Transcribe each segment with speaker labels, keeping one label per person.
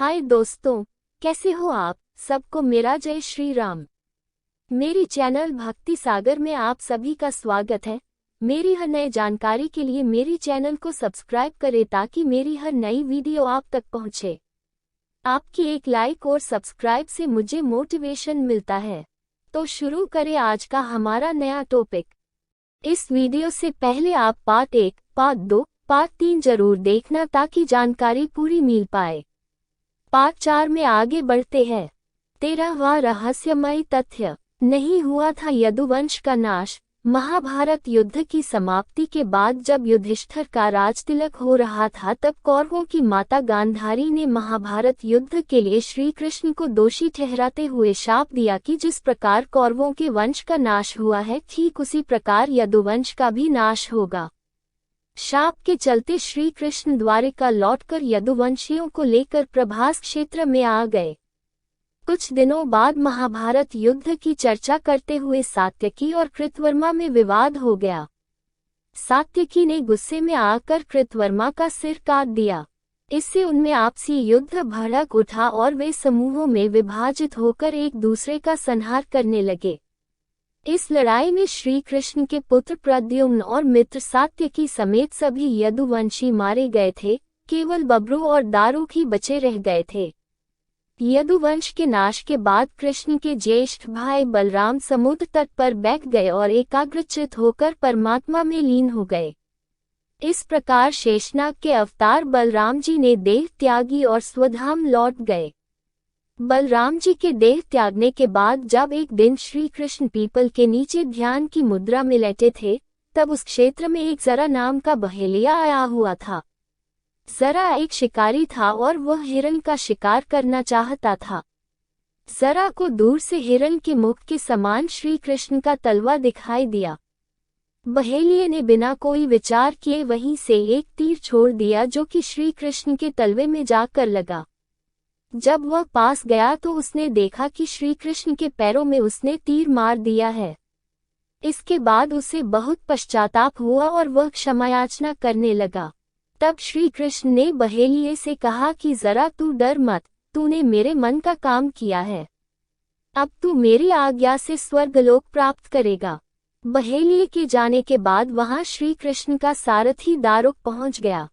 Speaker 1: हाय दोस्तों, कैसे हो आप सबको मेरा जय श्री राम। मेरी चैनल भक्ति सागर में आप सभी का स्वागत है। मेरी हर नई जानकारी के लिए मेरी चैनल को सब्सक्राइब करें ताकि मेरी हर नई वीडियो आप तक पहुंचे। आपकी एक लाइक और सब्सक्राइब से मुझे मोटिवेशन मिलता है। तो शुरू करें आज का हमारा नया टॉपिक। इस वीडियो से पहले आप पार्ट 1, पार्ट 2, पार्ट 3 जरूर देखना ताकि जानकारी पूरी मिल पाए। पार्ट 4 में आगे बढ़ते हैं। 13वां रहस्यमय तथ्य, नहीं हुआ था यदुवंश का नाश। महाभारत युद्ध की समाप्ति के बाद जब युधिष्ठिर का राजतिलक हो रहा था तब कौरवों की माता गांधारी ने महाभारत युद्ध के लिए श्री कृष्ण को दोषी ठहराते हुए शाप दिया कि जिस प्रकार कौरवों के वंश का नाश हुआ है ठीक उसी प्रकार यदुवंश का भी नाश होगा। शाप के चलते श्री कृष्ण द्वारिका लौटकर यदुवंशियों को लेकर प्रभास क्षेत्र में आ गए। कुछ दिनों बाद महाभारत युद्ध की चर्चा करते हुए सात्यकी और कृतवर्मा में विवाद हो गया। सात्यकी ने गुस्से में आकर कृतवर्मा का सिर काट दिया। इससे उनमें आपसी युद्ध भड़क उठा और वे समूहों में विभाजित होकर एक दूसरे का संहार करने लगे। इस लड़ाई में श्री कृष्ण के पुत्र प्रद्युम्न और मित्र सात्यकी समेत सभी यदुवंशी मारे गए थे। केवल बब्रू और दारुक ही बचे रह गए थे। यदुवंश के नाश के बाद कृष्ण के ज्येष्ठ भाई बलराम समुद्र तट पर बैठ गए और एकाग्रचित होकर परमात्मा में लीन हो गए। इस प्रकार शेषनाग के अवतार बलराम जी ने देह त्यागी और स्वधाम लौट गए। बलराम जी के देह त्यागने के बाद जब एक दिन श्री कृष्ण पीपल के नीचे ध्यान की मुद्रा में लेटे थे तब उस क्षेत्र में एक जरा नाम का बहेलिया आया हुआ था। जरा एक शिकारी था और वह हिरण का शिकार करना चाहता था। जरा को दूर से हिरण के मुख के समान श्री कृष्ण का तलवा दिखाई दिया। बहेलिये ने बिना कोई विचार किए वहीं से एक तीर छोड़ दिया जो कि श्री कृष्ण के तलवे में जाकर लगा। जब वह पास गया तो उसने देखा कि श्री कृष्ण के पैरों में उसने तीर मार दिया है। इसके बाद उसे बहुत पश्चाताप हुआ और वह क्षमायाचना करने लगा। तब श्री कृष्ण ने बहेलिये से कहा कि जरा तू डर मत, तूने मेरे मन का काम किया है। अब तू मेरी आज्ञा से स्वर्गलोक प्राप्त करेगा। बहेलिये के जाने के बाद वहां श्री कृष्ण का सारथी दारुक पहुंच गया।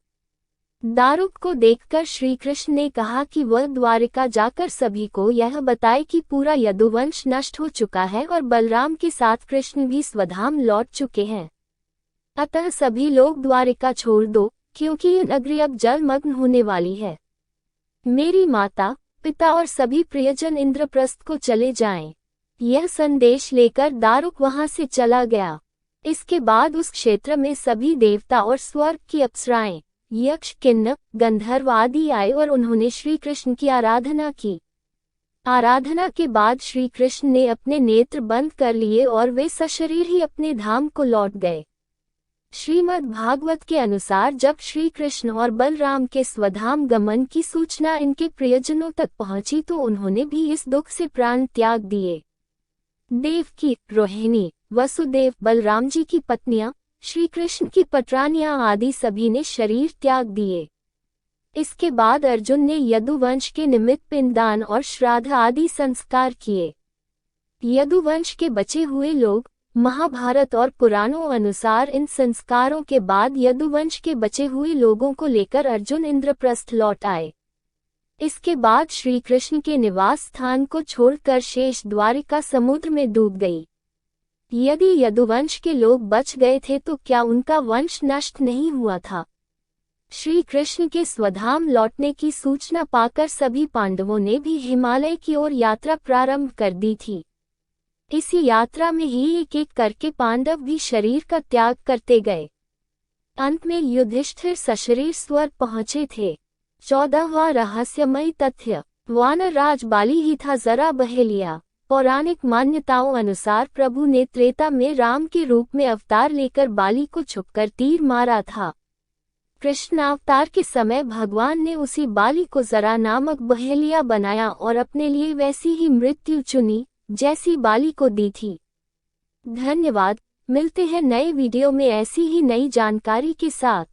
Speaker 1: दारुक को देखकर श्री कृष्ण ने कहा कि वह द्वारिका जाकर सभी को यह बताए कि पूरा यदुवंश नष्ट हो चुका है और बलराम के साथ कृष्ण भी स्वधाम लौट चुके हैं। अतः सभी लोग द्वारिका छोड़ दो क्योंकि यह नगरी अब जलमग्न होने वाली है। मेरी माता, पिता और सभी प्रियजन इंद्रप्रस्थ को चले जाएं। यह संदेश लेकर दारुक वहां से चला गया। इसके बाद उस क्षेत्र में सभी देवता और स्वर्ग की अप्सराएं, यक्ष, किन्नर, गंधर्व आदि आए और उन्होंने श्री कृष्ण की आराधना की। आराधना के बाद श्री कृष्ण ने अपने नेत्र बंद कर लिए और वे सशरीर ही अपने धाम को लौट गए। श्रीमद् भागवत के अनुसार जब श्री कृष्ण और बलराम के स्वधाम गमन की सूचना इनके प्रियजनों तक पहुंची तो उन्होंने भी इस दुख से प्राण त्याग दिए। देवकी, रोहिणी, वसुदेव, बलराम जी की पत्नियां, श्री कृष्ण की पटरानियां आदि सभी ने शरीर त्याग दिए। इसके बाद अर्जुन ने यदुवंश के निमित्त पिंडदान और श्राद्ध आदि संस्कार किए। यदुवंश के बचे हुए लोग, महाभारत और पुराणों अनुसार इन संस्कारों के बाद यदुवंश के बचे हुए लोगों को लेकर अर्जुन इंद्रप्रस्थ लौट आए। इसके बाद श्री कृष्ण के निवास स्थान को छोड़कर शेष द्वारिका समुद्र में डूब गई। यदि यदुवंश के लोग बच गए थे तो क्या उनका वंश नष्ट नहीं हुआ था? श्री कृष्ण के स्वधाम लौटने की सूचना पाकर सभी पांडवों ने भी हिमालय की ओर यात्रा प्रारंभ कर दी थी। इसी यात्रा में ही एक एक करके पांडव भी शरीर का त्याग करते गए। अंत में युधिष्ठिर सशरीर स्वर्ग पहुंचे थे। 14वां रहस्यमय तथ्य, वानर राज बाली ही था जरा बहेलिया। पौराणिक मान्यताओं अनुसार प्रभु ने त्रेता में राम के रूप में अवतार लेकर बाली को छुपकर तीर मारा था। कृष्णावतार के समय भगवान ने उसी बाली को जरा नामक बहेलिया बनाया और अपने लिए वैसी ही मृत्यु चुनी जैसी बाली को दी थी। धन्यवाद। मिलते हैं नए वीडियो में ऐसी ही नई जानकारी के साथ।